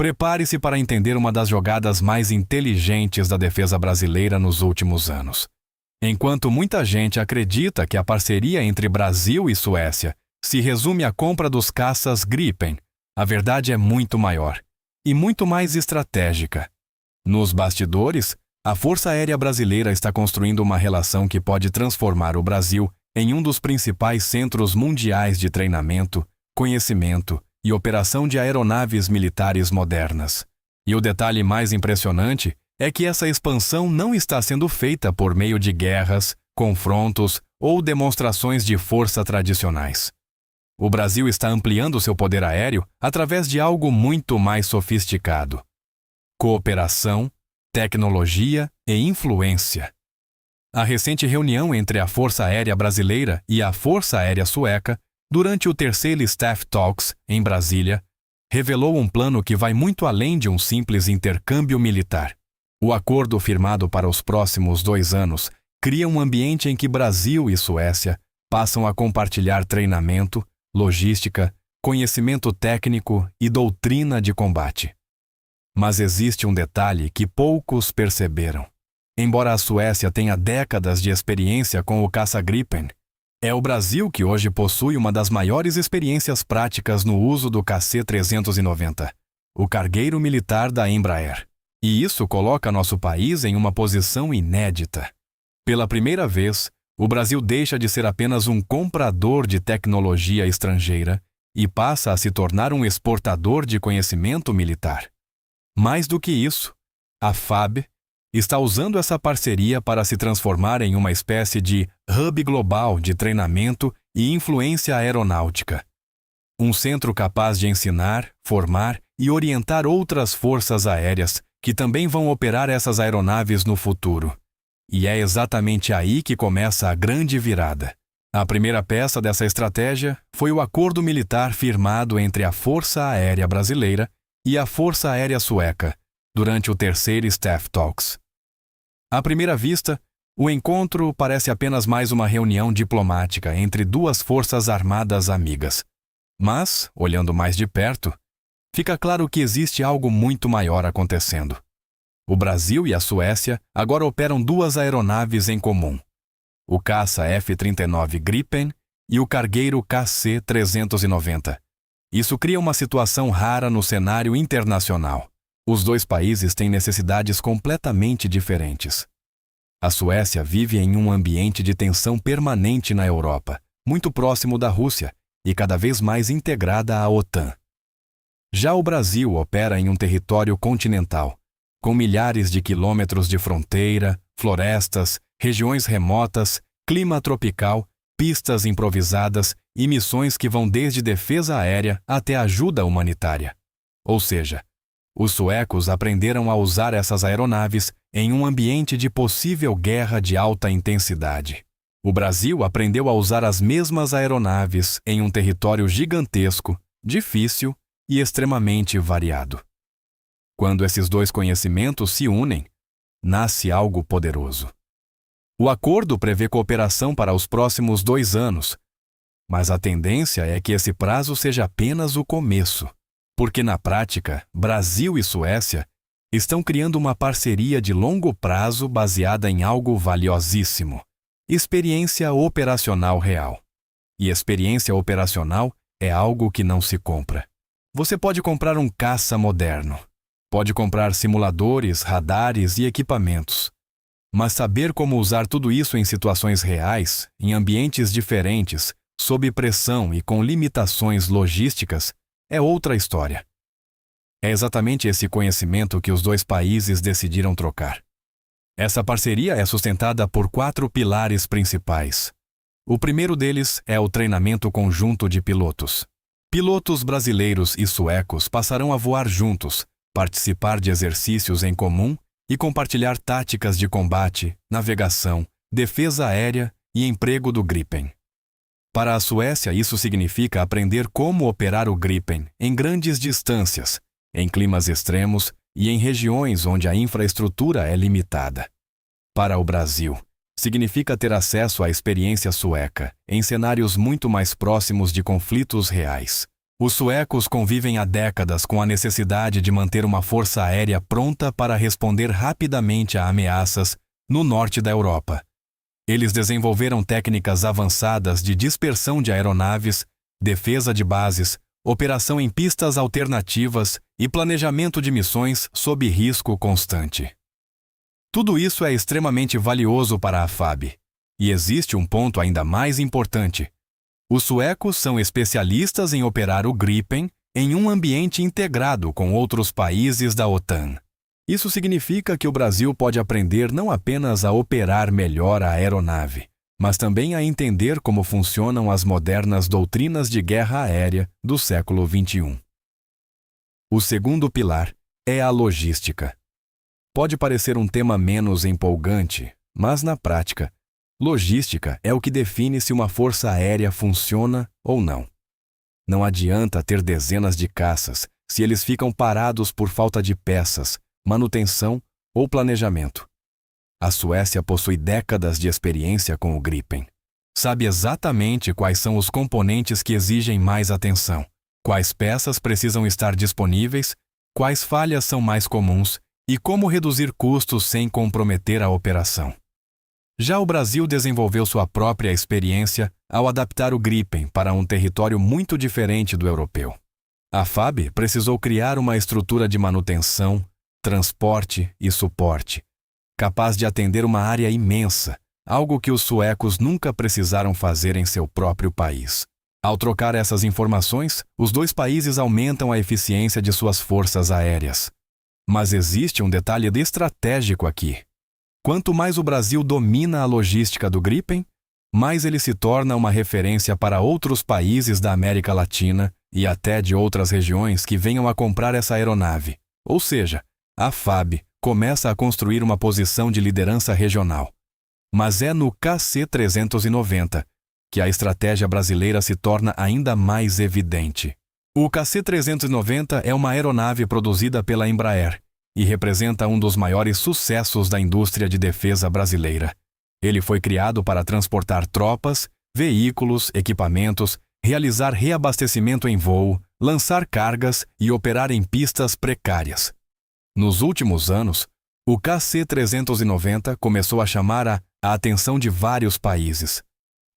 Prepare-se para entender uma das jogadas mais inteligentes da defesa brasileira nos últimos anos. Enquanto muita gente acredita que a parceria entre Brasil e Suécia se resume à compra dos caças Gripen, a verdade é muito maior e muito mais estratégica. Nos bastidores, a Força Aérea Brasileira está construindo uma relação que pode transformar o Brasil em um dos principais centros mundiais de treinamento, conhecimento e operação de aeronaves militares modernas. E o detalhe mais impressionante é que essa expansão não está sendo feita por meio de guerras, confrontos ou demonstrações de força tradicionais. O Brasil está ampliando seu poder aéreo através de algo muito mais sofisticado: cooperação, tecnologia e influência. A recente reunião entre a Força Aérea Brasileira e a Força Aérea Sueca, durante o terceiro Staff Talks, em Brasília, revelou um plano que vai muito além de um simples intercâmbio militar. O acordo firmado para os próximos 2 anos cria um ambiente em que Brasil e Suécia passam a compartilhar treinamento, logística, conhecimento técnico e doutrina de combate. Mas existe um detalhe que poucos perceberam. Embora a Suécia tenha décadas de experiência com o caça Gripen, é o Brasil que hoje possui uma das maiores experiências práticas no uso do KC-390, o cargueiro militar da Embraer. E isso coloca nosso país em uma posição inédita. Pela primeira vez, o Brasil deixa de ser apenas um comprador de tecnologia estrangeira e passa a se tornar um exportador de conhecimento militar. Mais do que isso, a FAB está usando essa parceria para se transformar em uma espécie de hub global de treinamento e influência aeronáutica. Um centro capaz de ensinar, formar e orientar outras forças aéreas que também vão operar essas aeronaves no futuro. E é exatamente aí que começa a grande virada. A primeira peça dessa estratégia foi o acordo militar firmado entre a Força Aérea Brasileira e a Força Aérea Sueca, durante o terceiro Staff Talks. À primeira vista, o encontro parece apenas mais uma reunião diplomática entre duas forças armadas amigas. Mas, olhando mais de perto, fica claro que existe algo muito maior acontecendo. O Brasil e a Suécia agora operam 2 aeronaves em comum: o caça F-39 Gripen e o cargueiro KC-390. Isso cria uma situação rara no cenário internacional. Os 2 países têm necessidades completamente diferentes. A Suécia vive em um ambiente de tensão permanente na Europa, muito próximo da Rússia e cada vez mais integrada à OTAN. Já o Brasil opera em um território continental, com milhares de quilômetros de fronteira, florestas, regiões remotas, clima tropical, pistas improvisadas e missões que vão desde defesa aérea até ajuda humanitária. Ou seja, os suecos aprenderam a usar essas aeronaves em um ambiente de possível guerra de alta intensidade. O Brasil aprendeu a usar as mesmas aeronaves em um território gigantesco, difícil e extremamente variado. Quando esses 2 conhecimentos se unem, nasce algo poderoso. O acordo prevê cooperação para os próximos 2 anos, mas a tendência é que esse prazo seja apenas o começo, porque na prática, Brasil e Suécia estão criando uma parceria de longo prazo baseada em algo valiosíssimo: experiência operacional real. E experiência operacional é algo que não se compra. Você pode comprar um caça moderno, pode comprar simuladores, radares e equipamentos, mas saber como usar tudo isso em situações reais, em ambientes diferentes, sob pressão e com limitações logísticas, é outra história. É exatamente esse conhecimento que os 2 países decidiram trocar. Essa parceria é sustentada por 4 pilares principais. O primeiro deles é o treinamento conjunto de pilotos. Pilotos brasileiros e suecos passarão a voar juntos, participar de exercícios em comum e compartilhar táticas de combate, navegação, defesa aérea e emprego do Gripen. Para a Suécia, isso significa aprender como operar o Gripen em grandes distâncias, em climas extremos e em regiões onde a infraestrutura é limitada. Para o Brasil, significa ter acesso à experiência sueca em cenários muito mais próximos de conflitos reais, Os suecos convivem há décadas com a necessidade de manter uma força aérea pronta para responder rapidamente a ameaças no norte da Europa. Eles desenvolveram técnicas avançadas de dispersão de aeronaves, defesa de bases, operação em pistas alternativas e planejamento de missões sob risco constante. Tudo isso é extremamente valioso para a FAB. E existe um ponto ainda mais importante. Os suecos são especialistas em operar o Gripen em um ambiente integrado com outros países da OTAN. Isso significa que o Brasil pode aprender não apenas a operar melhor a aeronave, mas também a entender como funcionam as modernas doutrinas de guerra aérea do século XXI. O segundo pilar é a logística. Pode parecer um tema menos empolgante, mas na prática, logística é o que define se uma força aérea funciona ou não. Não adianta ter dezenas de caças se eles ficam parados por falta de peças, manutenção ou planejamento. A Suécia possui décadas de experiência com o Gripen. Sabe exatamente quais são os componentes que exigem mais atenção, quais peças precisam estar disponíveis, quais falhas são mais comuns e como reduzir custos sem comprometer a operação. Já o Brasil desenvolveu sua própria experiência ao adaptar o Gripen para um território muito diferente do europeu. A FAB precisou criar uma estrutura de manutenção, transporte e suporte, capaz de atender uma área imensa, algo que os suecos nunca precisaram fazer em seu próprio país. Ao trocar essas informações, os dois países aumentam a eficiência de suas forças aéreas. Mas existe um detalhe estratégico aqui. Quanto mais o Brasil domina a logística do Gripen, mais ele se torna uma referência para outros países da América Latina e até de outras regiões que venham a comprar essa aeronave. Ou seja, a FAB começa a construir uma posição de liderança regional. Mas é no KC-390 que a estratégia brasileira se torna ainda mais evidente. O KC-390 é uma aeronave produzida pela Embraer e representa um dos maiores sucessos da indústria de defesa brasileira. Ele foi criado para transportar tropas, veículos, equipamentos, realizar reabastecimento em voo, lançar cargas e operar em pistas precárias. Nos últimos anos, o KC-390 começou a chamar a atenção de vários países.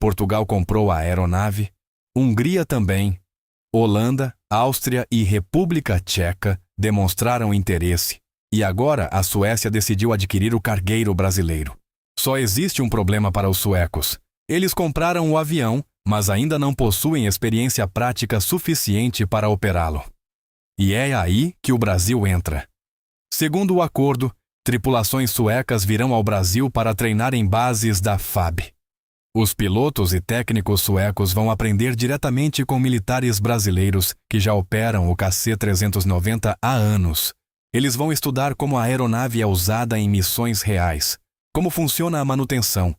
Portugal comprou a aeronave, Hungria também, Holanda, Áustria e República Tcheca demonstraram interesse, e agora a Suécia decidiu adquirir o cargueiro brasileiro. Só existe um problema para os suecos. Eles compraram o avião, mas ainda não possuem experiência prática suficiente para operá-lo. E é aí que o Brasil entra. Segundo o acordo, tripulações suecas virão ao Brasil para treinar em bases da FAB. Os pilotos e técnicos suecos vão aprender diretamente com militares brasileiros que já operam o KC-390 há anos. Eles vão estudar como a aeronave é usada em missões reais, como funciona a manutenção,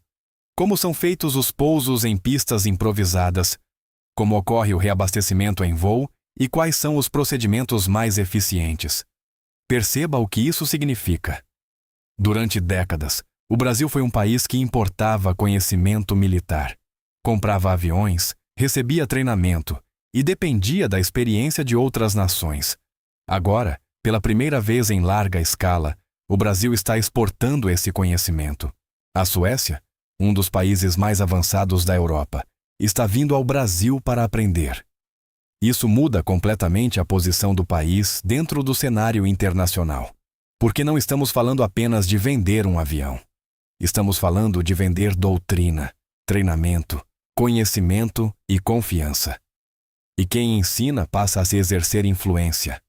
como são feitos os pousos em pistas improvisadas, como ocorre o reabastecimento em voo e quais são os procedimentos mais eficientes. Perceba o que isso significa. Durante décadas, o Brasil foi um país que importava conhecimento militar, comprava aviões, recebia treinamento e dependia da experiência de outras nações. Agora, pela primeira vez em larga escala, o Brasil está exportando esse conhecimento. A Suécia, um dos países mais avançados da Europa, está vindo ao Brasil para aprender. Isso muda completamente a posição do país dentro do cenário internacional, porque não estamos falando apenas de vender um avião. Estamos falando de vender doutrina, treinamento, conhecimento e confiança. E quem ensina passa a se exercer influência.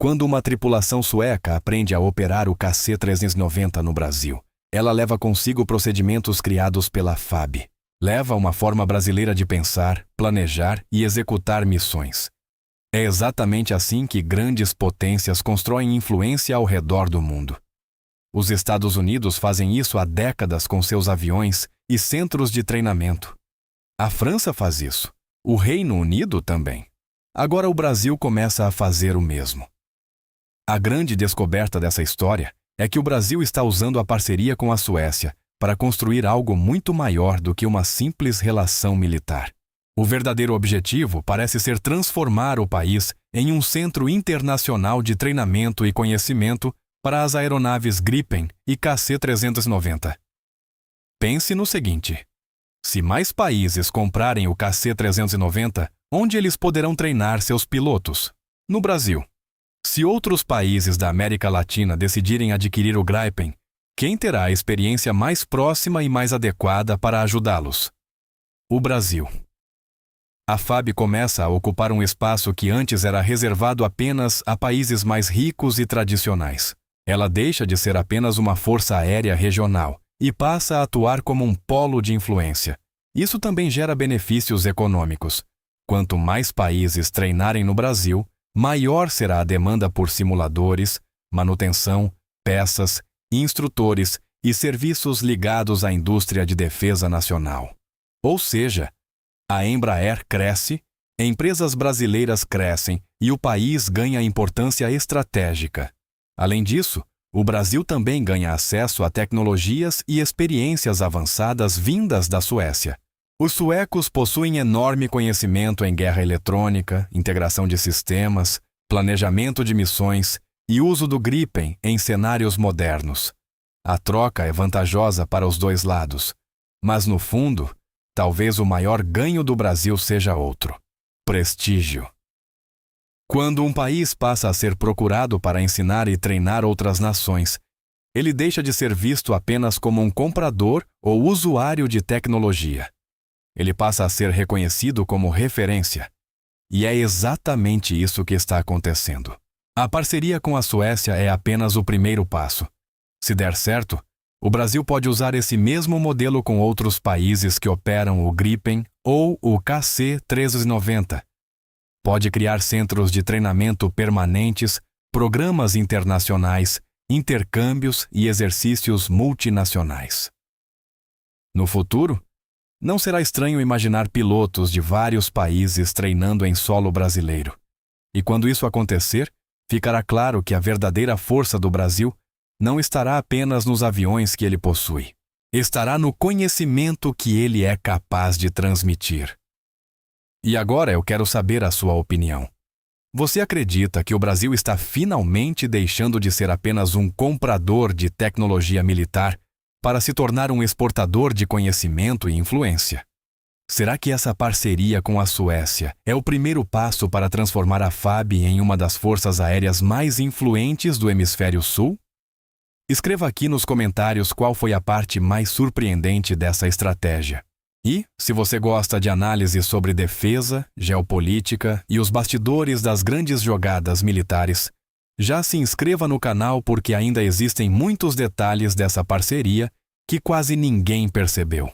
Quando uma tripulação sueca aprende a operar o KC-390 no Brasil, ela leva consigo procedimentos criados pela FAB. Leva uma forma brasileira de pensar, planejar e executar missões. É exatamente assim que grandes potências constroem influência ao redor do mundo. Os Estados Unidos fazem isso há décadas com seus aviões e centros de treinamento. A França faz isso. O Reino Unido também. Agora o Brasil começa a fazer o mesmo. A grande descoberta dessa história é que o Brasil está usando a parceria com a Suécia para construir algo muito maior do que uma simples relação militar. O verdadeiro objetivo parece ser transformar o país em um centro internacional de treinamento e conhecimento para as aeronaves Gripen e KC-390. Pense no seguinte: se mais países comprarem o KC-390, onde eles poderão treinar seus pilotos? No Brasil. Se outros países da América Latina decidirem adquirir o Gripen, quem terá a experiência mais próxima e mais adequada para ajudá-los? O Brasil. A FAB começa a ocupar um espaço que antes era reservado apenas a países mais ricos e tradicionais. Ela deixa de ser apenas uma força aérea regional e passa a atuar como um polo de influência. Isso também gera benefícios econômicos. Quanto mais países treinarem no Brasil, maior será a demanda por simuladores, manutenção, peças, instrutores e serviços ligados à indústria de defesa nacional. Ou seja, a Embraer cresce, empresas brasileiras crescem e o país ganha importância estratégica. Além disso, o Brasil também ganha acesso a tecnologias e experiências avançadas vindas da Suécia. Os suecos possuem enorme conhecimento em guerra eletrônica, integração de sistemas, planejamento de missões e uso do Gripen em cenários modernos. A troca é vantajosa para os dois lados, mas no fundo, talvez o maior ganho do Brasil seja outro: prestígio. Quando um país passa a ser procurado para ensinar e treinar outras nações, ele deixa de ser visto apenas como um comprador ou usuário de tecnologia. Ele passa a ser reconhecido como referência. E é exatamente isso que está acontecendo. A parceria com a Suécia é apenas o primeiro passo. Se der certo, o Brasil pode usar esse mesmo modelo com outros países que operam o Gripen ou o KC-390. Pode criar centros de treinamento permanentes, programas internacionais, intercâmbios e exercícios multinacionais. No futuro, não será estranho imaginar pilotos de vários países treinando em solo brasileiro. E quando isso acontecer, ficará claro que a verdadeira força do Brasil não estará apenas nos aviões que ele possui. Estará no conhecimento que ele é capaz de transmitir. E agora eu quero saber a sua opinião. Você acredita que o Brasil está finalmente deixando de ser apenas um comprador de tecnologia militar para se tornar um exportador de conhecimento e influência? Será que essa parceria com a Suécia é o primeiro passo para transformar a FAB em uma das forças aéreas mais influentes do Hemisfério Sul? Escreva aqui nos comentários qual foi a parte mais surpreendente dessa estratégia. E, se você gosta de análise sobre defesa, geopolítica e os bastidores das grandes jogadas militares, já se inscreva no canal porque ainda existem muitos detalhes dessa parceria que quase ninguém percebeu.